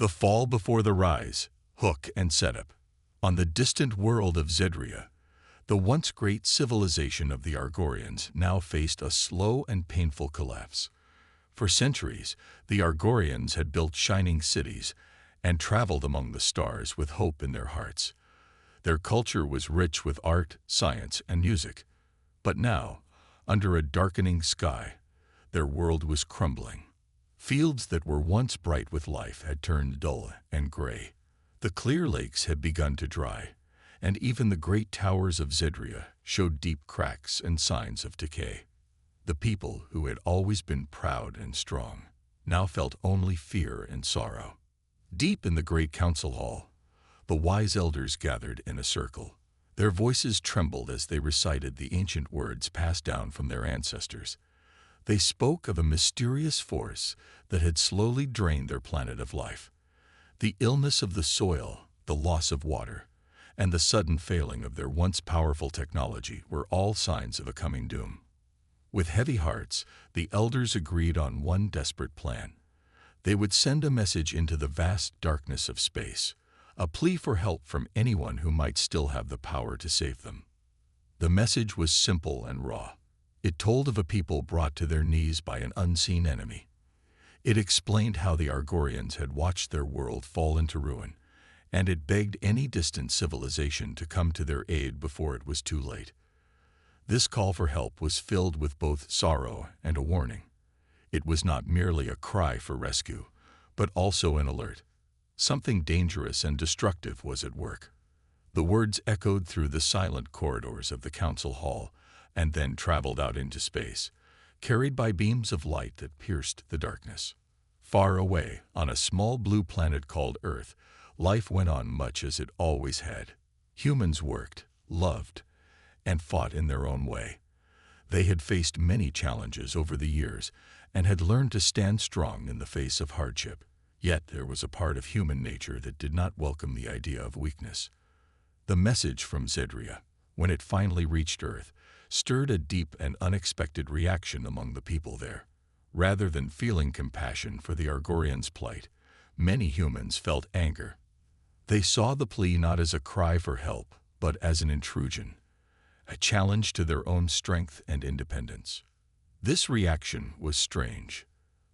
The fall before the rise, hook and setup. On the distant world of Zedria, the once great civilization of the Argorians now faced a slow and painful collapse. For centuries, the Argorians had built shining cities and traveled among the stars with hope in their hearts. Their culture was rich with art, science, and music. But now, under a darkening sky, their world was crumbling. Fields that were once bright with life had turned dull and gray. The clear lakes had begun to dry, and even the great towers of Zedria showed deep cracks and signs of decay. The people, who had always been proud and strong, now felt only fear and sorrow. Deep in the great council hall, the wise elders gathered in a circle. Their voices trembled as they recited the ancient words passed down from their ancestors. They spoke of a mysterious force that had slowly drained their planet of life. The illness of the soil, the loss of water, and the sudden failing of their once powerful technology were all signs of a coming doom. With heavy hearts, the elders agreed on one desperate plan. They would send a message into the vast darkness of space, a plea for help from anyone who might still have the power to save them. The message was simple and raw. It told of a people brought to their knees by an unseen enemy. It explained how the Argorians had watched their world fall into ruin, and it begged any distant civilization to come to their aid before it was too late. This call for help was filled with both sorrow and a warning. It was not merely a cry for rescue, but also an alert. Something dangerous and destructive was at work. The words echoed through the silent corridors of the council hall and then traveled out into space, carried by beams of light that pierced the darkness. Far away, on a small blue planet called Earth, life went on much as it always had. Humans worked, loved, and fought in their own way. They had faced many challenges over the years and had learned to stand strong in the face of hardship. Yet there was a part of human nature that did not welcome the idea of weakness. The message from Zedria, when it finally reached Earth, stirred a deep and unexpected reaction among the people there. Rather than feeling compassion for the Argorians' plight, many humans felt anger. They saw the plea not as a cry for help, but as an intrusion, a challenge to their own strength and independence. This reaction was strange.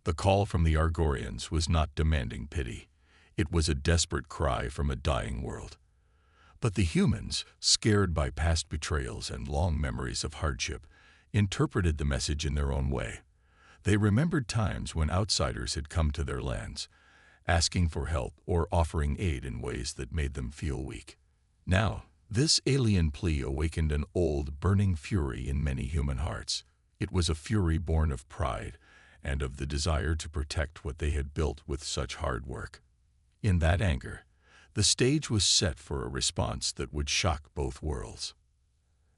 The call from the Argorians was not demanding pity. It was a desperate cry from a dying world. But the humans, scared by past betrayals and long memories of hardship, interpreted the message in their own way. They remembered times when outsiders had come to their lands, asking for help or offering aid in ways that made them feel weak. Now, this alien plea awakened an old, burning fury in many human hearts. It was a fury born of pride and of the desire to protect what they had built with such hard work. In that anger, the stage was set for a response that would shock both worlds.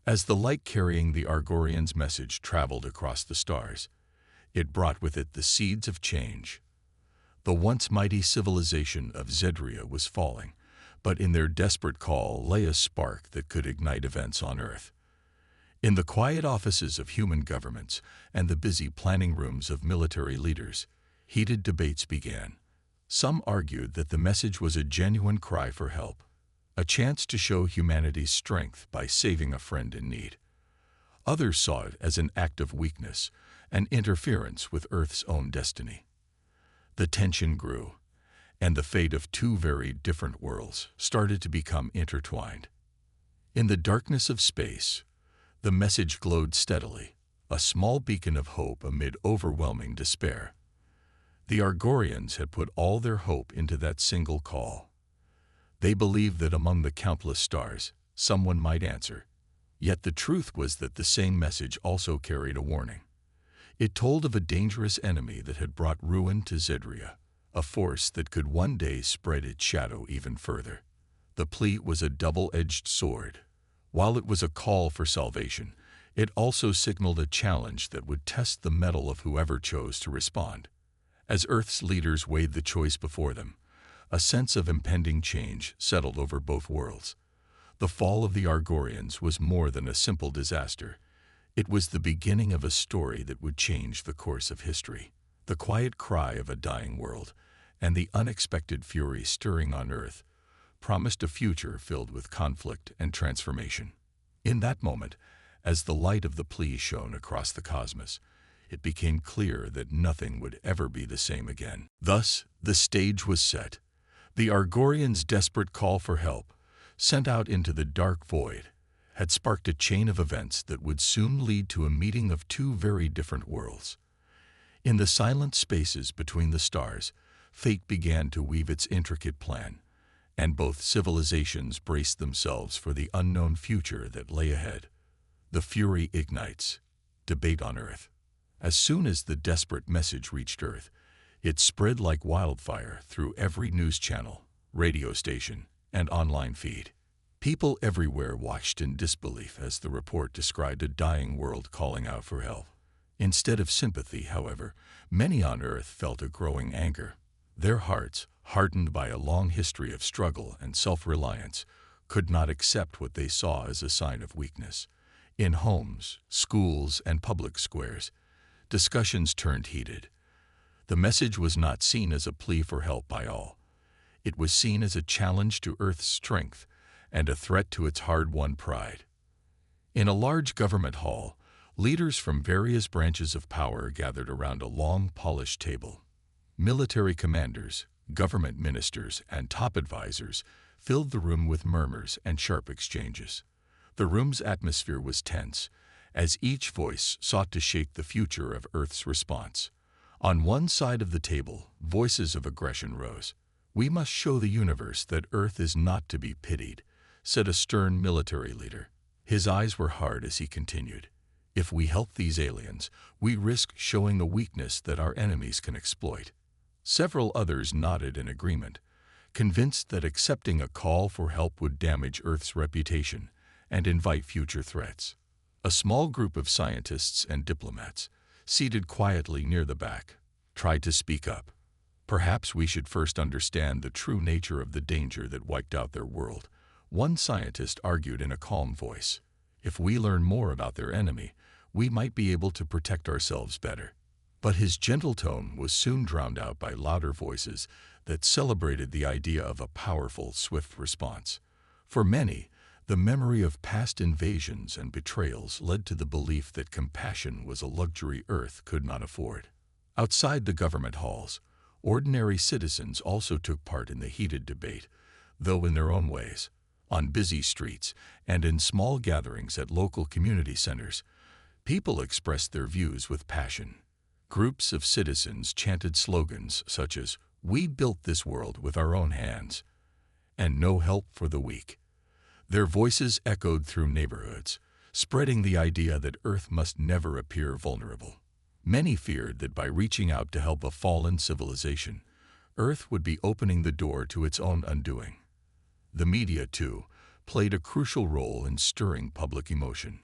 As the light carrying the Argorians' message traveled across the stars, it brought with it the seeds of change. The once mighty civilization of Zedria was falling, but in their desperate call lay a spark that could ignite events on Earth. In the quiet offices of human governments and the busy planning rooms of military leaders, heated debates began. Some argued that the message was a genuine cry for help, a chance to show humanity's strength by saving a friend in need. Others saw it as an act of weakness, an interference with Earth's own destiny. The tension grew, and the fate of two very different worlds started to become intertwined. In the darkness of space, the message glowed steadily, a small beacon of hope amid overwhelming despair. The Argorians had put all their hope into that single call. They believed that among the countless stars, someone might answer. Yet the truth was that the same message also carried a warning. It told of a dangerous enemy that had brought ruin to Zedria, a force that could one day spread its shadow even further. The plea was a double-edged sword. While it was a call for salvation, it also signaled a challenge that would test the mettle of whoever chose to respond. As Earth's leaders weighed the choice before them, a sense of impending change settled over both worlds. The fall of the Argorians was more than a simple disaster. It was the beginning of a story that would change the course of history. The quiet cry of a dying world, and the unexpected fury stirring on Earth promised a future filled with conflict and transformation. In that moment, as the light of the plea shone across the cosmos, it became clear that nothing would ever be the same again. Thus, the stage was set. The Argorians' desperate call for help, sent out into the dark void, had sparked a chain of events that would soon lead to a meeting of two very different worlds. In the silent spaces between the stars, fate began to weave its intricate plan, and both civilizations braced themselves for the unknown future that lay ahead. The fury ignites. Debate on Earth. As soon as the desperate message reached Earth, it spread like wildfire through every news channel, radio station, and online feed. People everywhere watched in disbelief as the report described a dying world calling out for help. Instead of sympathy, however, many on Earth felt a growing anger. Their hearts, hardened by a long history of struggle and self-reliance, could not accept what they saw as a sign of weakness. In homes, schools, and public squares, discussions turned heated. The message was not seen as a plea for help by all. It was seen as a challenge to Earth's strength and a threat to its hard-won pride. In a large government hall, leaders from various branches of power gathered around a long, polished table. Military commanders, government ministers, and top advisors filled the room with murmurs and sharp exchanges. The room's atmosphere was tense, as each voice sought to shape the future of Earth's response. On one side of the table, voices of aggression rose. "We must show the universe that Earth is not to be pitied," said a stern military leader. His eyes were hard as he continued. "If we help these aliens, we risk showing a weakness that our enemies can exploit." Several others nodded in agreement, convinced that accepting a call for help would damage Earth's reputation and invite future threats. A small group of scientists and diplomats, seated quietly near the back, tried to speak up. "Perhaps we should first understand the true nature of the danger that wiped out their world," one scientist argued in a calm voice. "If we learn more about their enemy, we might be able to protect ourselves better." But his gentle tone was soon drowned out by louder voices that celebrated the idea of a powerful, swift response. For many, the memory of past invasions and betrayals led to the belief that compassion was a luxury Earth could not afford. Outside the government halls, ordinary citizens also took part in the heated debate, though in their own ways. On busy streets and in small gatherings at local community centers, people expressed their views with passion. Groups of citizens chanted slogans such as, "We built this world with our own hands," and "No help for the weak." Their voices echoed through neighborhoods, spreading the idea that Earth must never appear vulnerable. Many feared that by reaching out to help a fallen civilization, Earth would be opening the door to its own undoing. The media, too, played a crucial role in stirring public emotion.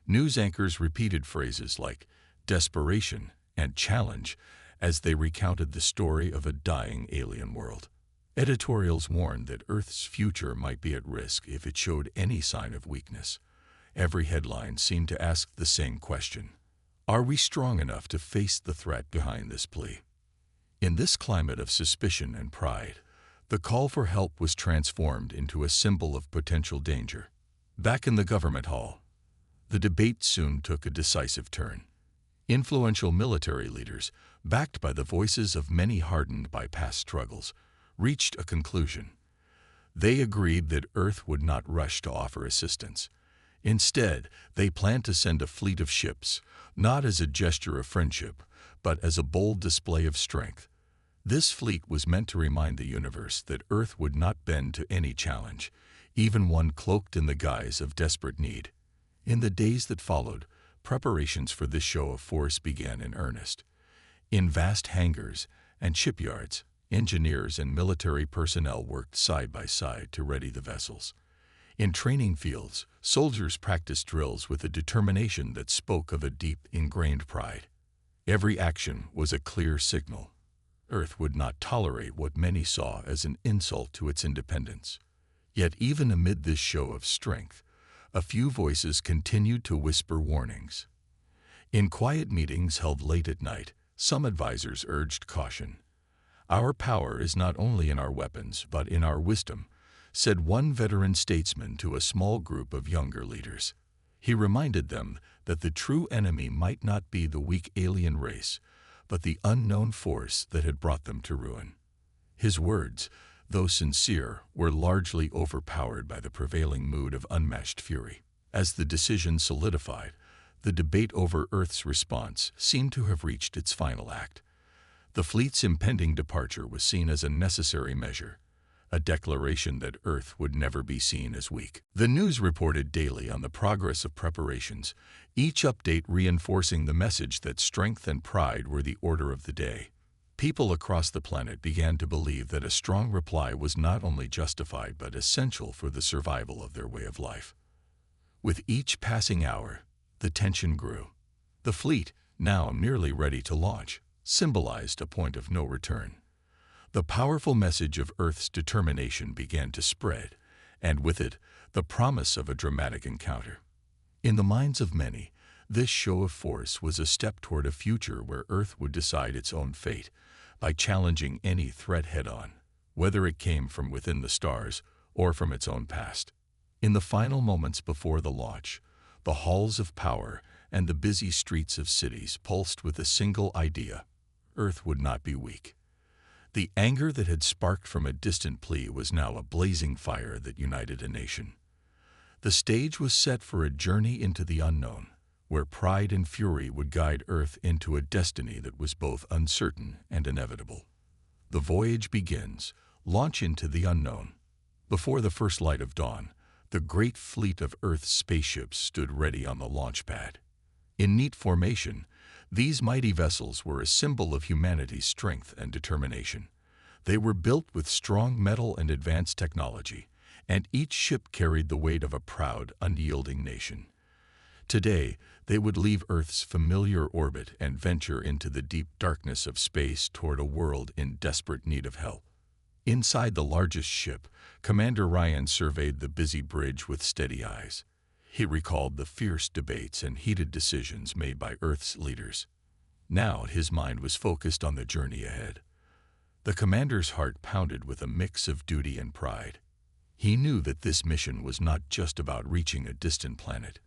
News anchors repeated phrases like desperation and challenge as they recounted the story of a dying alien world. Editorials warned that Earth's future might be at risk if it showed any sign of weakness. Every headline seemed to ask the same question: are we strong enough to face the threat behind this plea? In this climate of suspicion and pride, the call for help was transformed into a symbol of potential danger. Back in the government hall, the debate soon took a decisive turn. Influential military leaders, backed by the voices of many hardened by past struggles, reached a conclusion. They agreed that Earth would not rush to offer assistance. Instead, they planned to send a fleet of ships, not as a gesture of friendship, but as a bold display of strength. This fleet was meant to remind the universe that Earth would not bend to any challenge, even one cloaked in the guise of desperate need. In the days that followed, preparations for this show of force began in earnest. In vast hangars and shipyards, engineers and military personnel worked side by side to ready the vessels. In training fields, soldiers practiced drills with a determination that spoke of a deep, ingrained pride. Every action was a clear signal. Earth would not tolerate what many saw as an insult to its independence. Yet even amid this show of strength, a few voices continued to whisper warnings. In quiet meetings held late at night, some advisors urged caution. "Our power is not only in our weapons, but in our wisdom," said one veteran statesman to a small group of younger leaders. He reminded them that the true enemy might not be the weak alien race, but the unknown force that had brought them to ruin. His words, though sincere, were largely overpowered by the prevailing mood of unmatched fury. As the decision solidified, the debate over Earth's response seemed to have reached its final act. The fleet's impending departure was seen as a necessary measure, a declaration that Earth would never be seen as weak. The news reported daily on the progress of preparations, each update reinforcing the message that strength and pride were the order of the day. People across the planet began to believe that a strong reply was not only justified but essential for the survival of their way of life. With each passing hour, the tension grew. The fleet, now nearly ready to launch, symbolized a point of no return. The powerful message of Earth's determination began to spread, and with it, the promise of a dramatic encounter. In the minds of many, this show of force was a step toward a future where Earth would decide its own fate by challenging any threat head-on, whether it came from within the stars or from its own past. In the final moments before the launch, the halls of power and the busy streets of cities pulsed with a single idea: Earth would not be weak. The anger that had sparked from a distant plea was now a blazing fire that united a nation. The stage was set for a journey into the unknown, where pride and fury would guide Earth into a destiny that was both uncertain and inevitable. The voyage begins, launch into the unknown. Before the first light of dawn, the great fleet of Earth's spaceships stood ready on the launch pad. In neat formation, these mighty vessels were a symbol of humanity's strength and determination. They were built with strong metal and advanced technology, and each ship carried the weight of a proud, unyielding nation. Today, they would leave Earth's familiar orbit and venture into the deep darkness of space toward a world in desperate need of help. Inside the largest ship, Commander Ryan surveyed the busy bridge with steady eyes. He recalled the fierce debates and heated decisions made by Earth's leaders. Now his mind was focused on the journey ahead. The commander's heart pounded with a mix of duty and pride. He knew that this mission was not just about reaching a distant planet.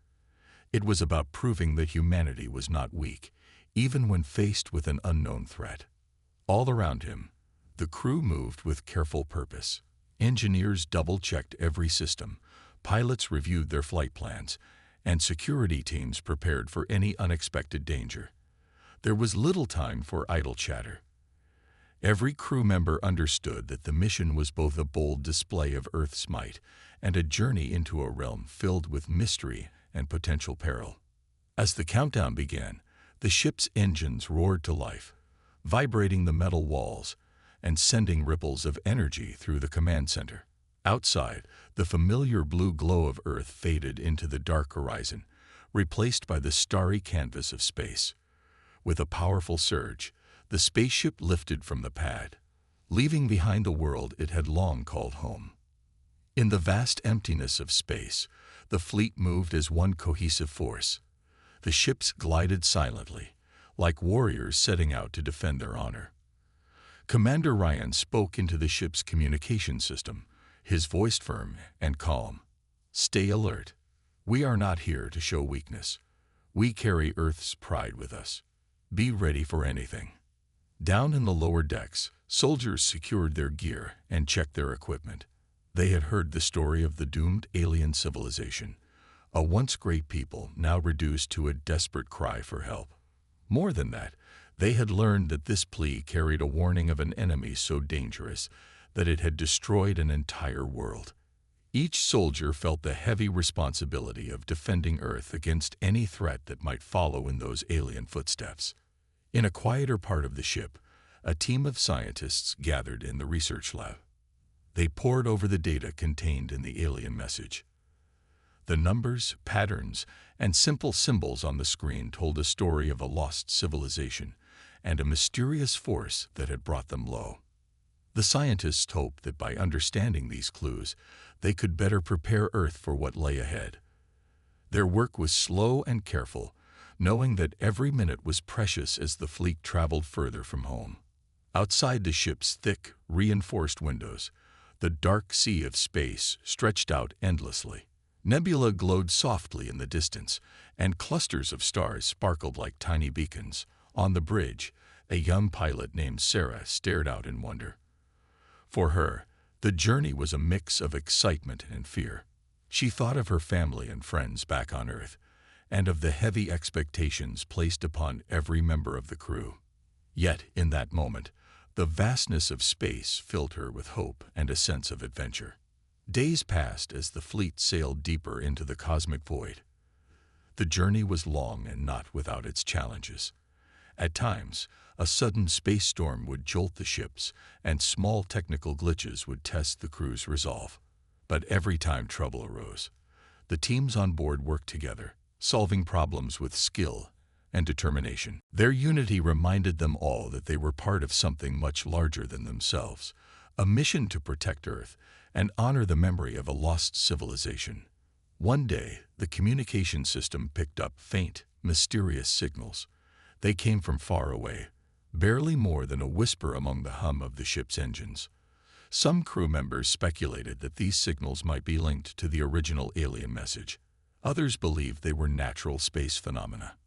It was about proving that humanity was not weak, even when faced with an unknown threat. All around him, the crew moved with careful purpose. Engineers double-checked every system, pilots reviewed their flight plans, and security teams prepared for any unexpected danger. There was little time for idle chatter. Every crew member understood that the mission was both a bold display of Earth's might and a journey into a realm filled with mystery and potential peril. As the countdown began, the ship's engines roared to life, vibrating the metal walls and sending ripples of energy through the command center. Outside, the familiar blue glow of Earth faded into the dark horizon, replaced by the starry canvas of space. With a powerful surge, the spaceship lifted from the pad, leaving behind the world it had long called home. In the vast emptiness of space, the fleet moved as one cohesive force. The ships glided silently, like warriors setting out to defend their honor. Commander Ryan spoke into the ship's communication system, his voice firm and calm. "Stay alert. We are not here to show weakness. We carry Earth's pride with us. Be ready for anything." Down in the lower decks, soldiers secured their gear and checked their equipment. They had heard the story of the doomed alien civilization, a once great people now reduced to a desperate cry for help. More than that, they had learned that this plea carried a warning of an enemy so dangerous that it had destroyed an entire world. Each soldier felt the heavy responsibility of defending Earth against any threat that might follow in those alien footsteps. In a quieter part of the ship, a team of scientists gathered in the research lab. They pored over the data contained in the alien message. The numbers, patterns, and simple symbols on the screen told a story of a lost civilization and a mysterious force that had brought them low. The scientists hoped that by understanding these clues, they could better prepare Earth for what lay ahead. Their work was slow and careful, knowing that every minute was precious as the fleet traveled further from home. Outside the ship's thick, reinforced windows, the dark sea of space stretched out endlessly. Nebula glowed softly in the distance, and clusters of stars sparkled like tiny beacons. On the bridge, a young pilot named Sarah stared out in wonder. For her, the journey was a mix of excitement and fear. She thought of her family and friends back on Earth, and of the heavy expectations placed upon every member of the crew. Yet, in that moment, the vastness of space filled her with hope and a sense of adventure. Days passed as the fleet sailed deeper into the cosmic void. The journey was long and not without its challenges. At times, a sudden space storm would jolt the ships, and small technical glitches would test the crew's resolve. But every time trouble arose, the teams on board worked together, solving problems with skill and determination. Their unity reminded them all that they were part of something much larger than themselves, a mission to protect Earth and honor the memory of a lost civilization. One day, the communication system picked up faint, mysterious signals. They came from far away, barely more than a whisper among the hum of the ship's engines. Some crew members speculated that these signals might be linked to the original alien message. Others believed they were natural space phenomena.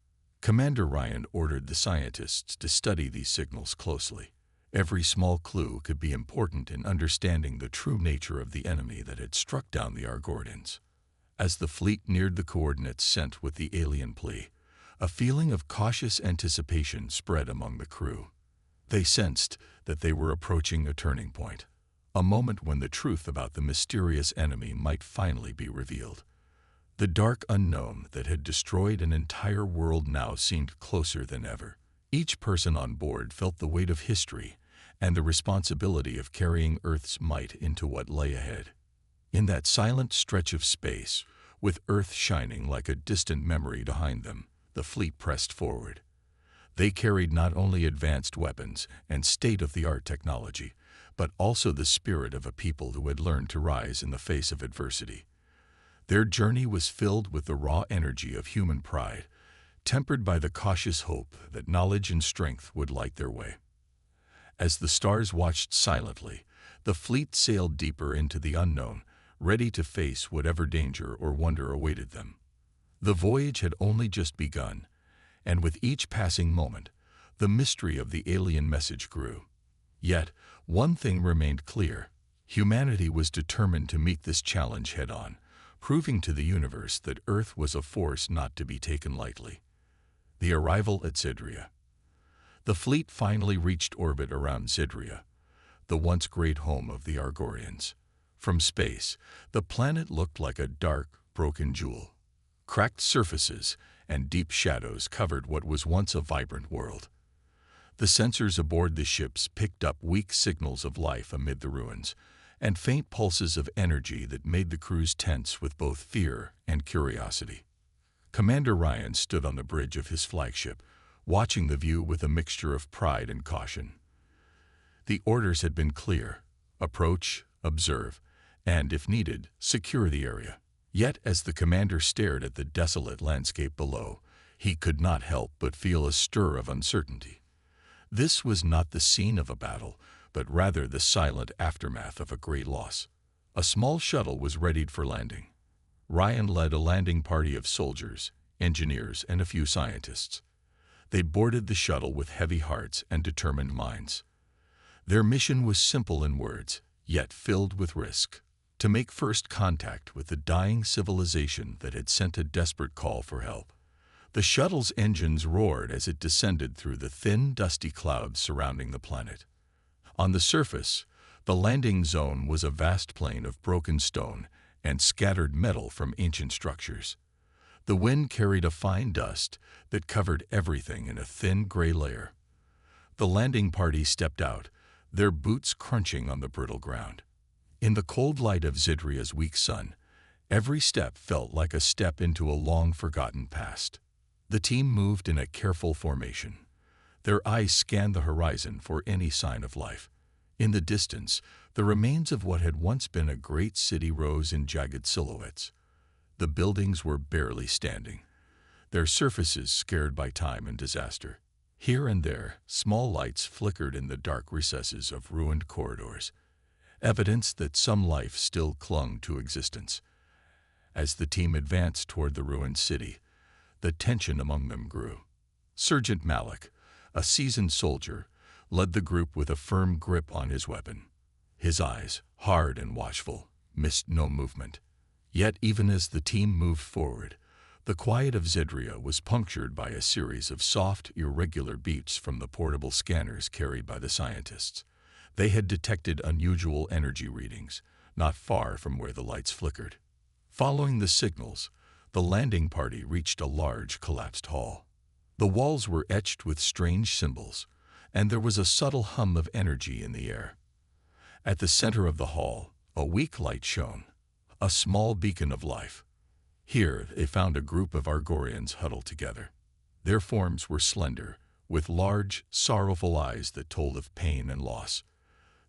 Commander Ryan ordered the scientists to study these signals closely. Every small clue could be important in understanding the true nature of the enemy that had struck down the Argorians. As the fleet neared the coordinates sent with the alien plea, a feeling of cautious anticipation spread among the crew. They sensed that they were approaching a turning point, a moment when the truth about the mysterious enemy might finally be revealed. The dark unknown that had destroyed an entire world now seemed closer than ever. Each person on board felt the weight of history and the responsibility of carrying Earth's might into what lay ahead. In that silent stretch of space, with Earth shining like a distant memory behind them, the fleet pressed forward. They carried not only advanced weapons and state-of-the-art technology, but also the spirit of a people who had learned to rise in the face of adversity. Their journey was filled with the raw energy of human pride, tempered by the cautious hope that knowledge and strength would light their way. As the stars watched silently, the fleet sailed deeper into the unknown, ready to face whatever danger or wonder awaited them. The voyage had only just begun, and with each passing moment, the mystery of the alien message grew. Yet, one thing remained clear: humanity was determined to meet this challenge head-on, proving to the universe that Earth was a force not to be taken lightly. The arrival at Zydria. The fleet finally reached orbit around Zydria, the once great home of the Argorians. From space, the planet looked like a dark, broken jewel. Cracked surfaces and deep shadows covered what was once a vibrant world. The sensors aboard the ships picked up weak signals of life amid the ruins, and faint pulses of energy that made the crews tense with both fear and curiosity. Commander Ryan stood on the bridge of his flagship, watching the view with a mixture of pride and caution. The orders had been clear: approach, observe, and, if needed, secure the area. Yet, as the commander stared at the desolate landscape below, he could not help but feel a stir of uncertainty. This was not the scene of a battle, but rather the silent aftermath of a great loss. A small shuttle was readied for landing. Ryan led a landing party of soldiers, engineers, and a few scientists. They boarded the shuttle with heavy hearts and determined minds. Their mission was simple in words, yet filled with risk: to make first contact with the dying civilization that had sent a desperate call for help. The shuttle's engines roared as it descended through the thin, dusty clouds surrounding the planet. On the surface, the landing zone was a vast plain of broken stone and scattered metal from ancient structures. The wind carried a fine dust that covered everything in a thin gray layer. The landing party stepped out, their boots crunching on the brittle ground. In the cold light of Zydria's weak sun, every step felt like a step into a long-forgotten past. The team moved in a careful formation. Their eyes scanned the horizon for any sign of life. In the distance, the remains of what had once been a great city rose in jagged silhouettes. The buildings were barely standing, their surfaces scarred by time and disaster. Here and there, small lights flickered in the dark recesses of ruined corridors, evidence that some life still clung to existence. As the team advanced toward the ruined city, the tension among them grew. Sergeant Malik, a seasoned soldier, led the group with a firm grip on his weapon. His eyes, hard and watchful, missed no movement. Yet even as the team moved forward, the quiet of Zedria was punctured by a series of soft, irregular beeps from the portable scanners carried by the scientists. They had detected unusual energy readings, not far from where the lights flickered. Following the signals, the landing party reached a large, collapsed hall. The walls were etched with strange symbols, and there was a subtle hum of energy in the air. At the center of the hall, a weak light shone, a small beacon of life. Here they found a group of Argorians huddled together. Their forms were slender, with large, sorrowful eyes that told of pain and loss.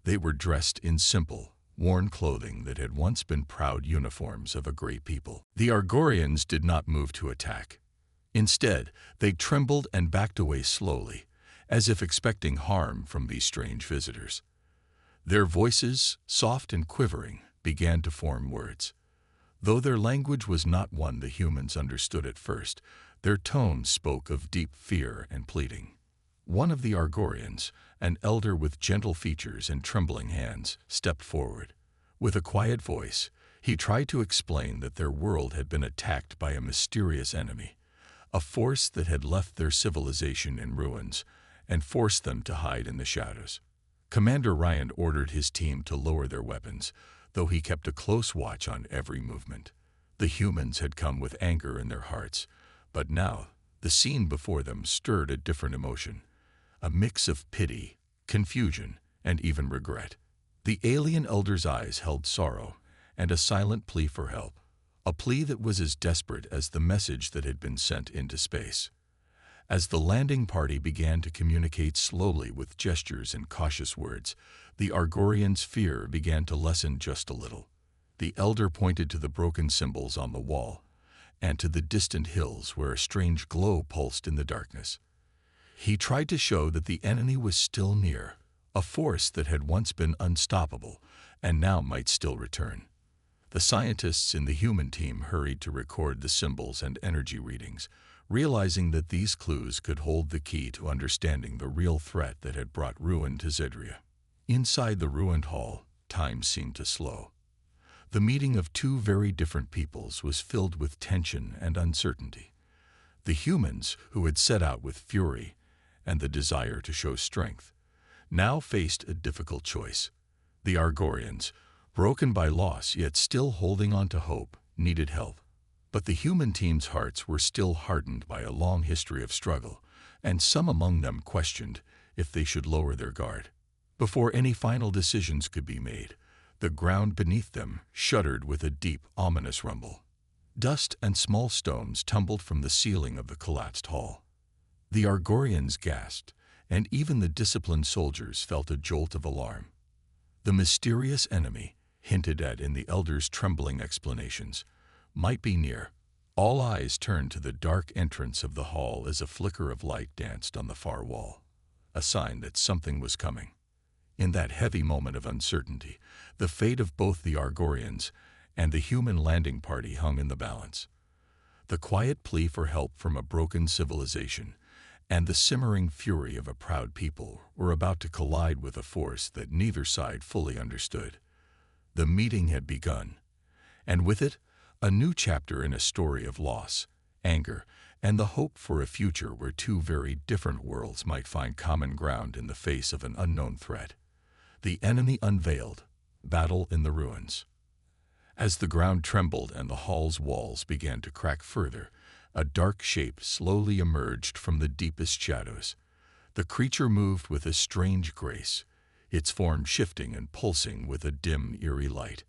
They were dressed in simple, worn clothing that had once been proud uniforms of a great people. The Argorians did not move to attack. Instead, they trembled and backed away slowly, as if expecting harm from these strange visitors. Their voices, soft and quivering, began to form words. Though their language was not one the humans understood at first, their tones spoke of deep fear and pleading. One of the Argorians, an elder with gentle features and trembling hands, stepped forward. With a quiet voice, he tried to explain that their world had been attacked by a mysterious enemy, a force that had left their civilization in ruins and forced them to hide in the shadows. Commander Ryan ordered his team to lower their weapons, though he kept a close watch on every movement. The humans had come with anger in their hearts, but now the scene before them stirred a different emotion, a mix of pity, confusion, and even regret. The alien elder's eyes held sorrow and a silent plea for help, a plea that was as desperate as the message that had been sent into space. As the landing party began to communicate slowly with gestures and cautious words, the Argorians' fear began to lessen just a little. The elder pointed to the broken symbols on the wall and to the distant hills where a strange glow pulsed in the darkness. He tried to show that the enemy was still near, a force that had once been unstoppable and now might still return. The scientists in the human team hurried to record the symbols and energy readings, realizing that these clues could hold the key to understanding the real threat that had brought ruin to Zedria. Inside the ruined hall, time seemed to slow. The meeting of two very different peoples was filled with tension and uncertainty. The humans, who had set out with fury and the desire to show strength, now faced a difficult choice. The Argorians, broken by loss yet still holding on to hope, needed help. But the human team's hearts were still hardened by a long history of struggle, and some among them questioned if they should lower their guard. Before any final decisions could be made, the ground beneath them shuddered with a deep, ominous rumble. Dust and small stones tumbled from the ceiling of the collapsed hall. The Argorians gasped, and even the disciplined soldiers felt a jolt of alarm. The mysterious enemy, hinted at in the elder's trembling explanations, might be near. All eyes turned to the dark entrance of the hall as a flicker of light danced on the far wall, a sign that something was coming. In that heavy moment of uncertainty, the fate of both the Argorians and the human landing party hung in the balance. The quiet plea for help from a broken civilization and the simmering fury of a proud people were about to collide with a force that neither side fully understood. The meeting had begun, and with it, a new chapter in a story of loss, anger, and the hope for a future where two very different worlds might find common ground in the face of an unknown threat. The enemy unveiled, battle in the ruins. As the ground trembled and the hall's walls began to crack further, a dark shape slowly emerged from the deepest shadows. The creature moved with a strange grace, its form shifting and pulsing with a dim, eerie light.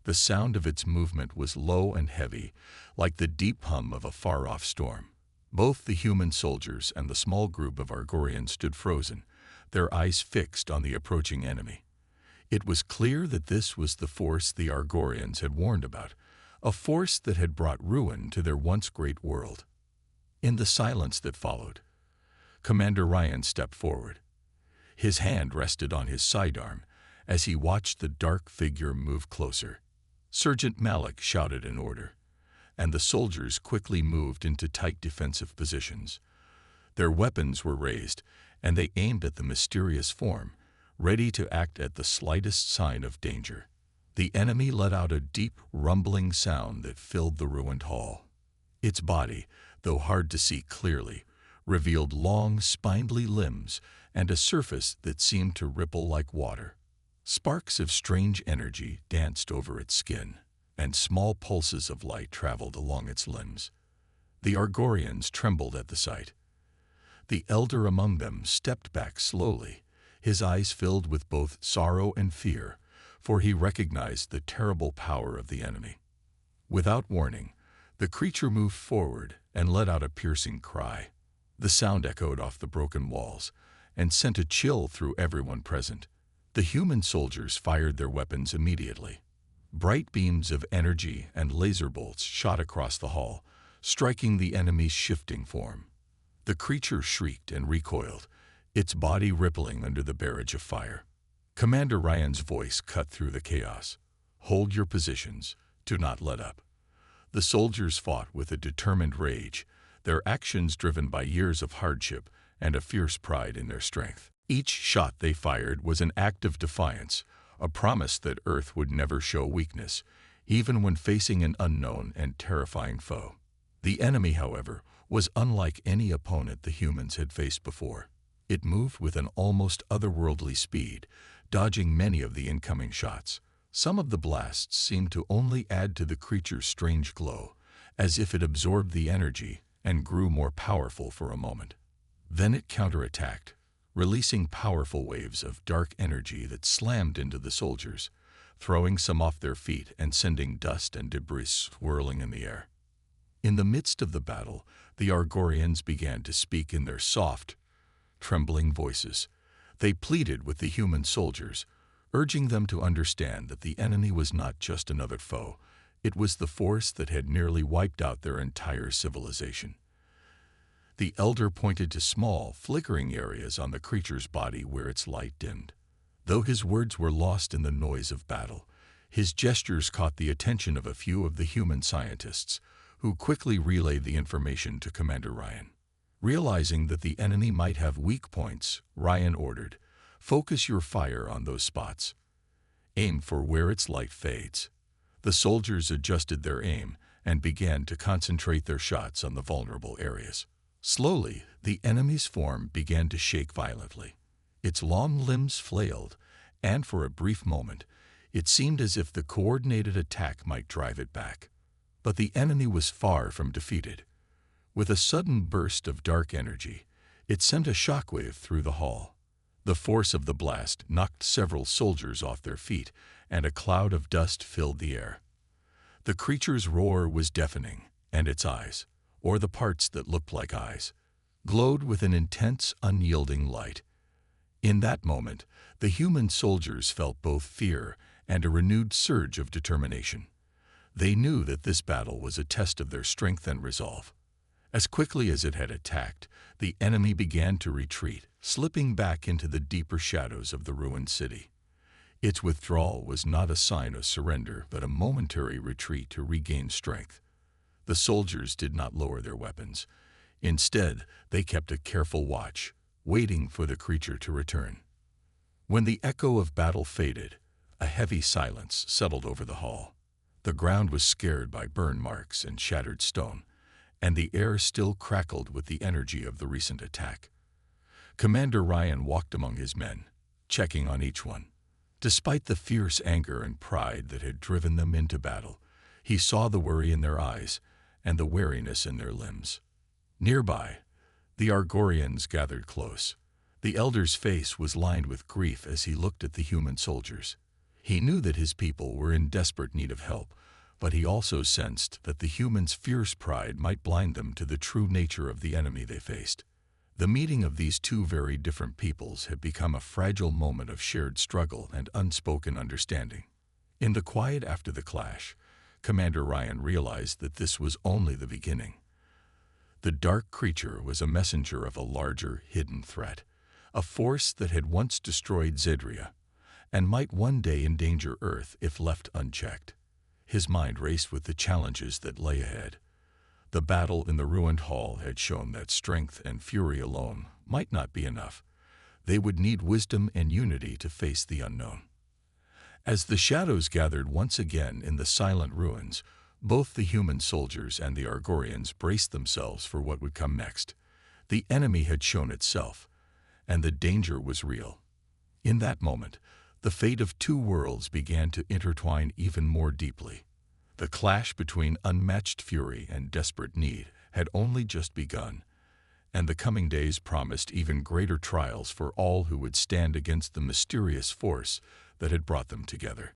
The sound of its movement was low and heavy, like the deep hum of a far-off storm. Both the human soldiers and the small group of Argorians stood frozen, their eyes fixed on the approaching enemy. It was clear that this was the force the Argorians had warned about, a force that had brought ruin to their once great world. In the silence that followed, Commander Ryan stepped forward. His hand rested on his sidearm as he watched the dark figure move closer. Sergeant Malik shouted an order, and the soldiers quickly moved into tight defensive positions. Their weapons were raised, and they aimed at the mysterious form, ready to act at the slightest sign of danger. The enemy let out a deep, rumbling sound that filled the ruined hall. Its body, though hard to see clearly, revealed long, spindly limbs and a surface that seemed to ripple like water. Sparks of strange energy danced over its skin, and small pulses of light traveled along its limbs. The Argorians trembled at the sight. The elder among them stepped back slowly, his eyes filled with both sorrow and fear, for he recognized the terrible power of the enemy. Without warning, the creature moved forward and let out a piercing cry. The sound echoed off the broken walls and sent a chill through everyone present. The human soldiers fired their weapons immediately. Bright beams of energy and laser bolts shot across the hall, striking the enemy's shifting form. The creature shrieked and recoiled, its body rippling under the barrage of fire. Commander Ryan's voice cut through the chaos. "Hold your positions. Do not let up." The soldiers fought with a determined rage, their actions driven by years of hardship and a fierce pride in their strength. Each shot they fired was an act of defiance, a promise that Earth would never show weakness, even when facing an unknown and terrifying foe. The enemy, however, was unlike any opponent the humans had faced before. It moved with an almost otherworldly speed, dodging many of the incoming shots. Some of the blasts seemed to only add to the creature's strange glow, as if it absorbed the energy and grew more powerful for a moment. Then it counterattacked, releasing powerful waves of dark energy that slammed into the soldiers, throwing some off their feet and sending dust and debris swirling in the air. In the midst of the battle, the Argorians began to speak in their soft, trembling voices. They pleaded with the human soldiers, urging them to understand that the enemy was not just another foe, it was the force that had nearly wiped out their entire civilization. The elder pointed to small, flickering areas on the creature's body where its light dimmed. Though his words were lost in the noise of battle, his gestures caught the attention of a few of the human scientists, who quickly relayed the information to Commander Ryan. Realizing that the enemy might have weak points, Ryan ordered, "Focus your fire on those spots. Aim for where its light fades." The soldiers adjusted their aim and began to concentrate their shots on the vulnerable areas. Slowly, the enemy's form began to shake violently. Its long limbs flailed, and for a brief moment, it seemed as if the coordinated attack might drive it back. But the enemy was far from defeated. With a sudden burst of dark energy, it sent a shockwave through the hall. The force of the blast knocked several soldiers off their feet, and a cloud of dust filled the air. The creature's roar was deafening, and its eyes, or the parts that looked like eyes, glowed with an intense, unyielding light. In that moment, the human soldiers felt both fear and a renewed surge of determination. They knew that this battle was a test of their strength and resolve. As quickly as it had attacked, the enemy began to retreat, slipping back into the deeper shadows of the ruined city. Its withdrawal was not a sign of surrender, but a momentary retreat to regain strength. The soldiers did not lower their weapons. Instead, they kept a careful watch, waiting for the creature to return. When the echo of battle faded, a heavy silence settled over the hall. The ground was scarred by burn marks and shattered stone, and the air still crackled with the energy of the recent attack. Commander Ryan walked among his men, checking on each one. Despite the fierce anger and pride that had driven them into battle, he saw the worry in their eyes and the wariness in their limbs. Nearby, the Argorians gathered close. The elder's face was lined with grief as he looked at the human soldiers. He knew that his people were in desperate need of help, but he also sensed that the humans' fierce pride might blind them to the true nature of the enemy they faced. The meeting of these two very different peoples had become a fragile moment of shared struggle and unspoken understanding. In the quiet after the clash, Commander Ryan realized that this was only the beginning. The dark creature was a messenger of a larger, hidden threat, a force that had once destroyed Zedria, and might one day endanger Earth if left unchecked. His mind raced with the challenges that lay ahead. The battle in the ruined hall had shown that strength and fury alone might not be enough. They would need wisdom and unity to face the unknown. As the shadows gathered once again in the silent ruins, both the human soldiers and the Argorians braced themselves for what would come next. The enemy had shown itself, and the danger was real. In that moment, the fate of two worlds began to intertwine even more deeply. The clash between unmatched fury and desperate need had only just begun, and the coming days promised even greater trials for all who would stand against the mysterious force that had brought them together.